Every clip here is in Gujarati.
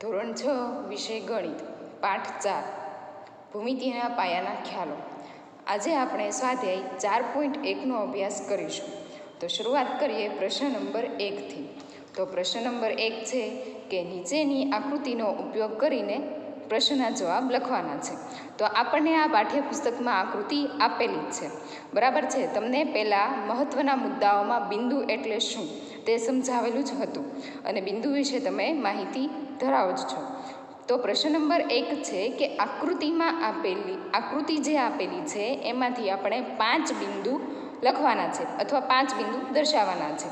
ધોરણ 6 વિષય ગણિત પાઠ 4 ભૂમિતિના પાયાના ખ્યાલો. આજે આપણે સ્વાધ્યાય 4.1નો અભ્યાસ કરીશું. તો શરૂઆત કરીએ પ્રશ્ન નંબર 1થી. તો પ્રશ્ન નંબર 1 છે કે નીચેની આકૃતિનો ઉપયોગ કરીને પ્રશ્નના જવાબ લખવાના છે. તો આપણને આ પાઠ્યપુસ્તકમાં આકૃતિ આપેલી જ છે, બરાબર છે. તમને પહેલાં મહત્ત્વના મુદ્દાઓમાં બિંદુ એટલે શું તે સમજાવેલું જ હતું અને બિંદુ વિશે તમે માહિતી ધરાવો જ છો. તો પ્રશ્ન નંબર 1 છે કે આકૃતિ જે આપેલી છે એમાંથી આપણે 5 બિંદુ લખવાના છે અથવા 5 બિંદુ દર્શાવવાના છે.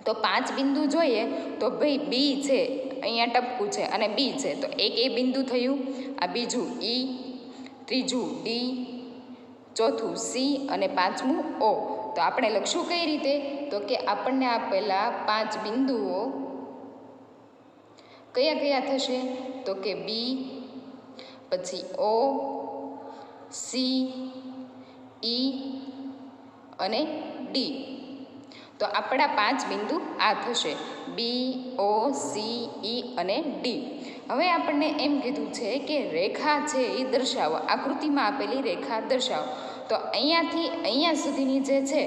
તો 5 બિંદુ જોઈએ તો ભાઈ બી છે, અહીંયા ટપકું છે અને બી છે, તો એક એ બિંદુ થયું, આ બીજું ઈ, ત્રીજું ડી, ચોથું સી અને પાંચમું ઓ. તો આપણે લખશું કઈ રીતે? તો કે આપણને આપેલા 5 બિંદુઓ કયા કયા થશે? તો કે બી, પછી ઓ, સી, ઈ અને ડી. તો આપણા 5 બિંદુ આ થશે, બી, ઓ, સી, ઈ અને ડી. હવે આપણને એમ કીધું છે કે રેખા છે એ દર્શાવો, આકૃતિમાં આપેલી રેખા દર્શાવો. તો અહીંયાથી અહીંયા સુધીની જે છે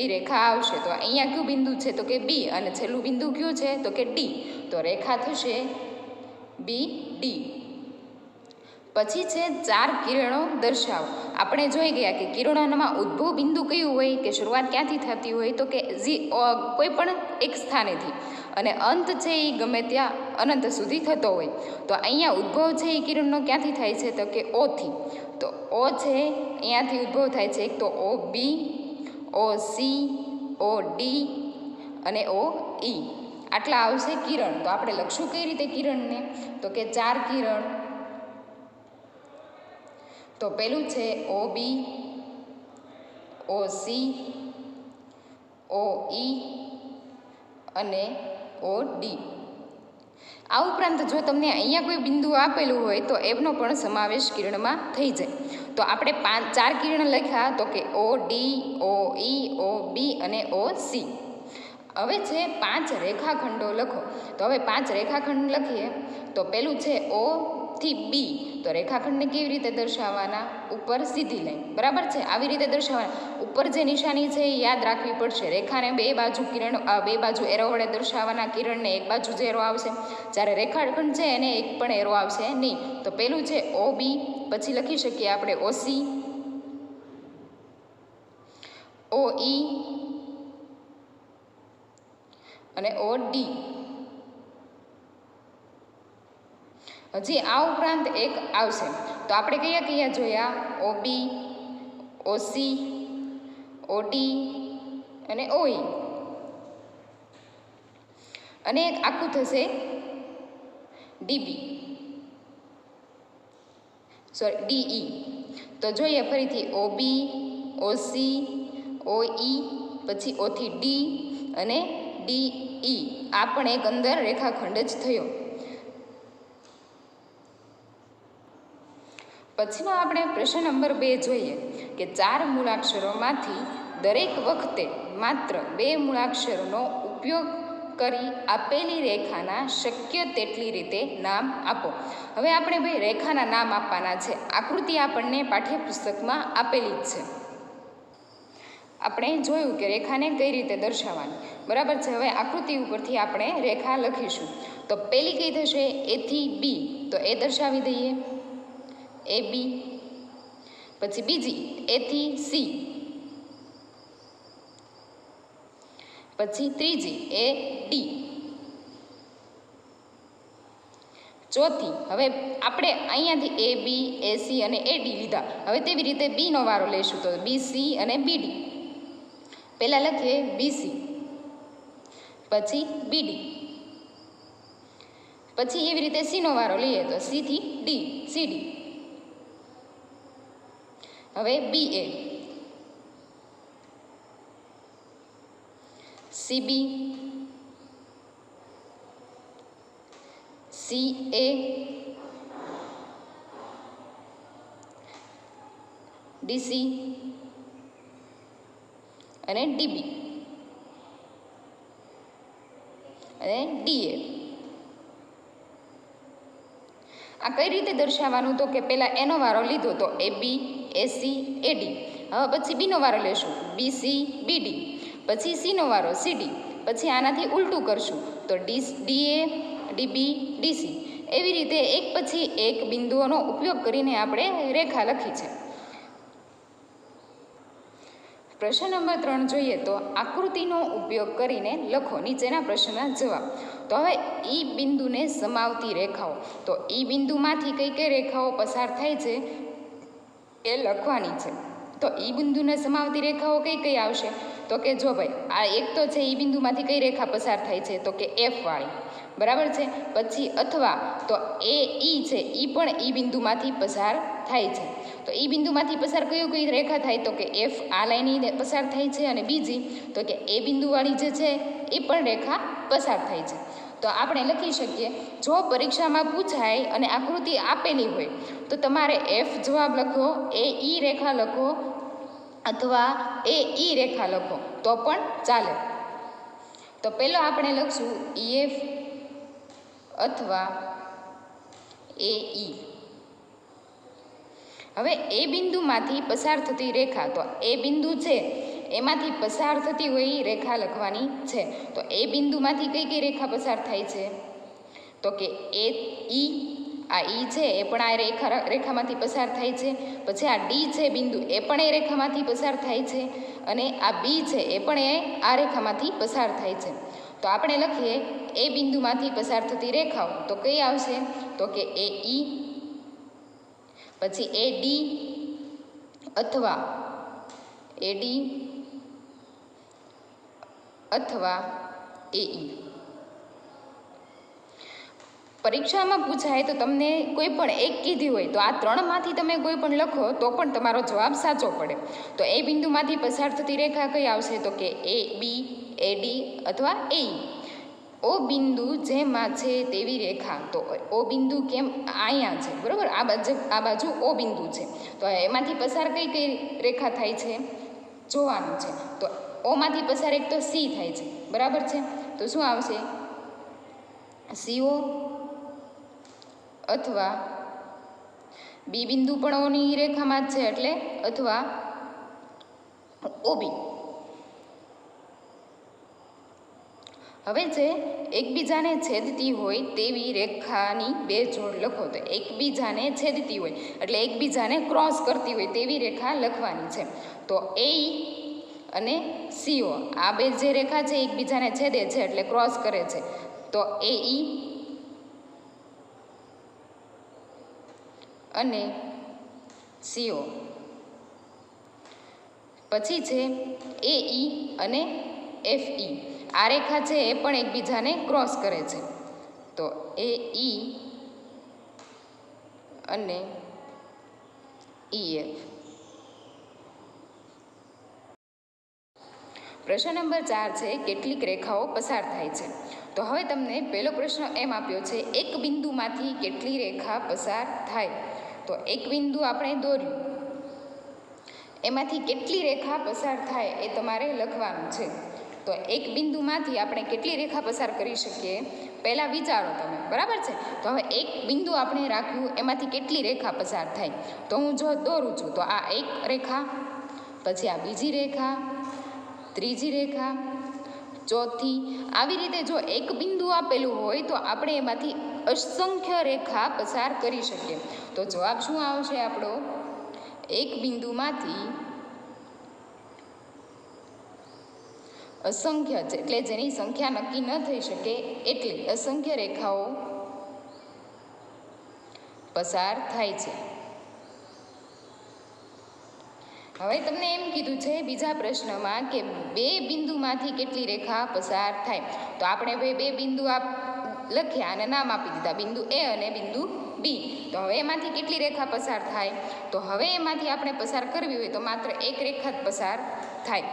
એ રેખા આવશે. તો અહીંયા કયું બિંદુ છે? તો કે બી, અને છેલ્લું બિંદુ કયું છે? તો કે ડી. તો રેખા થશે બી ડી. પછી છે 4 કિરણો દર્શાવો. આપણે જોઈ ગયા કે કિરણોમાં ઉદ્ભવ બિંદુ કયું હોય, કે શરૂઆત ક્યાંથી થતી હોય? તો કે કોઈ પણ એક સ્થાનેથી, અને અંત છે એ ગમે ત્યાં અનંત સુધી થતો હોય. તો અહીંયા ઉદ્ભવ છે એ કિરણનો ક્યાંથી થાય છે? તો કે ઓથી. તો ઓ છે અહીંયાથી ઉદ્ભવ થાય છે, એક તો ઓ બી, ઓ સી, ઓ ડી અને ઓ ઈ. આટલા આવશે કિરણ. તો આપણે લખશું કઈ રીતે કિરણને? તો કે 4 કિરણ. તો પેલું છે ઓ બી, ઓ સી, ઓ ઈ અને ઓ ડી. આ ઉપરાંત જો તમને અહીંયા કોઈ બિંદુ આપેલું હોય તો એનો પણ સમાવેશ કિરણમાં થઈ જાય. તો આપણે 4 કિરણ લખ્યા, તો કે ઓ ડી, ઓ ઈ, ઓ બી અને ઓ સી. હવે છે 5 રેખાખંડો લખો. તો હવે 5 રેખાખંડ લખીએ. તો પેલું છે ઓ થી બી. તો રેખાખંડને કેવી રીતે દર્શાવવાના? ઉપર સીધી લાઈન, બરાબર છે, આવી રીતે દર્શાવવાના. ઉપર જે નિશાની છે એ યાદ રાખવી પડશે. રેખાને બે બાજુ એરો વડે દર્શાવવાના. કિરણને એક બાજુ જ એરો આવશે, જ્યારે રેખાખંડ છે એને એક પણ એરો આવશે નહીં. તો પેલું છે ઓ બી, પછી લખી શકીએ આપણે ઓસી, ઓ ઈ અને ઓ ડી. હજી આ ઉપરાંત એક આવશે. તો આપણે કયા કયા જોયા? ઓ બી, ઓ સી, ઓ ડી અને ઓ ઈ. અને એક આખું થશે ડીબી, સોરી ડીઈ. તો જોઈએ ફરીથી ઓ બી, ઓ સી, ઓ ઈ, પછી ઓથી ડી અને ડીઈ. આ પણ એક અંદર રેખાખંડ જ થયો. પછીનો આપણે પ્રશ્ન નંબર 2 જોઈએ કે 4 મૂળાક્ષરોમાંથી દરેક વખતે માત્ર 2 મૂળાક્ષરોનો ઉપયોગ કરી આપેલી રેખાના શક્ય તેટલી રીતે નામ આપો. હવે આપણે ભાઈ રેખાના નામ આપવાના છે. આકૃતિ આપણને પાઠ્યપુસ્તકમાં આપેલી જ છે. આપણે જોયું કે રેખાને કઈ રીતે દર્શાવવાની, બરાબર છે. હવે આકૃતિ ઉપરથી આપણે રેખા લખીશું. તો પહેલી કઈ થશે? એ થી બી. તો એ દર્શાવી દઈએ, એ બી. પછી બીજી એ થી સી, પછી ત્રીજી એ ડી, ચોથી. હવે આપણે અહીંયાથી એ બી, એ સી અને એ ડી લીધા. હવે તેવી રીતે બીનો વારો લઈશું. તો બી સી અને બી ડી. પહેલાં લખીએ બી સી, પછી બી ડી, પછી એવી રીતે સીનો વારો લઈએ તો સી થી ડી, સી ડી. હવે બી એ, સી બી, સી એ, ડી સી અને ડીબી અને ડીએ. આ કઈ રીતે દર્શાવવાનું? તો કે પહેલાં એનો વારો લીધો તો AB AC AD, હવે પછી બીનો વારો લેશું BC BD, પછી સીનો વારો CD, પછી આનાથી ઉલટું કરશું તો DA DB DC. એવી રીતે એક પછી એક બિંદુઓનો ઉપયોગ કરીને આપણે રેખા લખી છે. પ્રશ્ન નંબર 3 જોઈએ તો આકૃતિનો ઉપયોગ કરીને લખો નીચેના પ્રશ્નના જવાબ. તો હવે ઈ બિંદુને સમાવતી રેખાઓ, તો ઈ બિંદુમાંથી કઈ કઈ રેખાઓ પસાર થાય છે એ લખવાની છે. તો ઈ બિંદુને સમાવતી રેખાઓ કઈ કઈ આવશે? તો કે જો ભાઈ આ એક તો છે ઈ બિંદુમાંથી કઈ રેખા પસાર થાય છે? તો કે F વાળી, બરાબર છે. પછી અથવા તો AE છે, ઈ પણ ઈ બિંદુમાંથી પસાર થાય છે. તો ઈ બિંદુમાંથી પસાર કઈ રેખા થાય? તો કે F આ લાઈન પસાર થાય છે, અને બીજી તો કે A બિંદુવાળી જે છે એ પણ રેખા પસાર થાય છે. તો આપણે લખી શકીએ, જો પરીક્ષામાં પૂછાય અને આકૃતિ આપેલી હોય તો તમારે F જવાબ લખો, AE રેખા લખો અથવા AE રેખા લખો તો પણ ચાલે. તો પહેલો આપણે લખશું EF અથવા AE. હવે એ બિંદુમાંથી પસાર થતી રેખા, તો એ બિંદુ છે એમાંથી પસાર થતી હોય એ રેખા લખવાની છે. તો એ બિંદુમાંથી કઈ કઈ રેખા પસાર થાય છે? તો કે એ ઈ, આ ઈ છે એ પણ આ રેખામાંથી પસાર થાય છે. પછી આ ડી છે બિંદુ, એ પણ એ રેખામાંથી પસાર થાય છે. અને આ બી છે એ પણ આ રેખામાંથી પસાર થાય છે. તો આપણે લખીએ એ બિંદુમાંથી પસાર થતી રેખાઓ, તો કઈ આવશે? તો કે એ ઈ, પછી એ ડી અથવા AD અથવા AE. પરીક્ષામાં પૂછાય તો તમને કોઈ પણ એક કીધી હોય તો આ ત્રણમાંથી તમે કોઈ પણ લખો તો પણ તમારો જવાબ સાચો પડે. તો એ બિંદુમાંથી પસાર થતી રેખા કઈ આવશે? તો કે AB AD અથવા AE. ઓ બિંદુ જેમાં છે તેવી રેખા, તો ઓ બિંદુ કેમ અહીંયા છે, બરાબર? આ બાજુ ઓ બિંદુ છે, તો એમાંથી પસાર કઈ કઈ રેખા થાય છે જોવાનું છે. તો ઓમાંથી પસાર એક તો C થાય છે, બરાબર છે. તો શું આવશે? CO અથવા બી બિંદુ પણ ઓની રેખામાં જ છે એટલે અથવા OB. હવે છે એકબીજાને છેદતી હોય તેવી રેખાની બે જોડ લખો. તો એકબીજાને છેદતી હોય એટલે એકબીજાને ક્રોસ કરતી હોય તેવી રેખા લખવાની છે. તો AE અને CO આ બે જે રેખા છે એકબીજાને છેદે છે એટલે ક્રોસ કરે છે. તો AE અને CO. પછી છે AE અને FE, આ રેખા છે એ પણ એકબીજાને ક્રોસ કરે છે. તો AE અને EF. પ્રશ્ન નંબર 4 છે કેટલીક રેખાઓ પસાર થાય છે. તો હવે તમને પહેલો પ્રશ્ન એમ આપ્યો છે એક બિંદુમાંથી કેટલી રેખા પસાર થાય. તો એક બિંદુ આપણે દોર્યું, એમાંથી કેટલી રેખા પસાર થાય એ તમારે લખવાનું છે. તો એક બિંદુમાંથી આપણે કેટલી રેખા પસાર કરી શકીએ પહેલાં વિચારો તમે, બરાબર છે. તો હવે એક બિંદુ આપણે રાખ્યું, એમાંથી કેટલી રેખા પસાર થાય? તો હું જો દોરું છું તો આ એક રેખા, પછી આ બીજી રેખા, ત્રીજી રેખા, ચોથી. આવી રીતે જો એક બિંદુ આપેલું હોય તો આપણે એમાંથી અસંખ્ય રેખા પસાર કરી શકીએ. તો જવાબ શું આવશે આપણો? એક બિંદુમાંથી અસંખ્ય છે એટલે જેની સંખ્યા નક્કી ન થઈ શકે એટલી અસંખ્ય રેખાઓ પસાર થાય છે. હવે તમને એમ કીધું છે બીજા પ્રશ્નમાં કે બે બિંદુમાંથી કેટલી રેખા પસાર થાય. તો આપણે બે બિંદુ લખ્યા અને નામ આપી દીધા, બિંદુ A અને બિંદુ B. તો હવે એમાંથી કેટલી રેખા પસાર થાય? તો હવે એમાંથી આપણે પસાર કરવી હોય તો માત્ર એક રેખા જ પસાર થાય.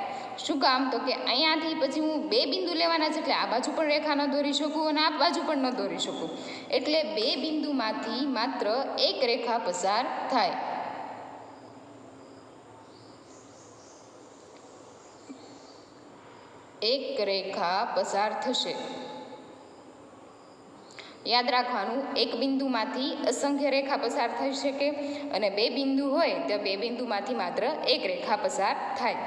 શું કામ? તો કે અહીંયાથી પછી હું બે બિંદુ લેવાના છે એટલે આ બાજુ પણ રેખા ન દોરી શકું અને આ બાજુ પણ ન દોરી શકું. એટલે બે બિંદુમાંથી માત્ર એક રેખા પસાર થાય. એક રેખા પસાર થશે. યાદ રાખવાનું, એક બિંદુમાંથી અસંખ્ય રેખા પસાર થઈ શકે અને બે બિંદુ હોય તો બે બિંદુમાંથી માત્ર એક રેખા પસાર થાય.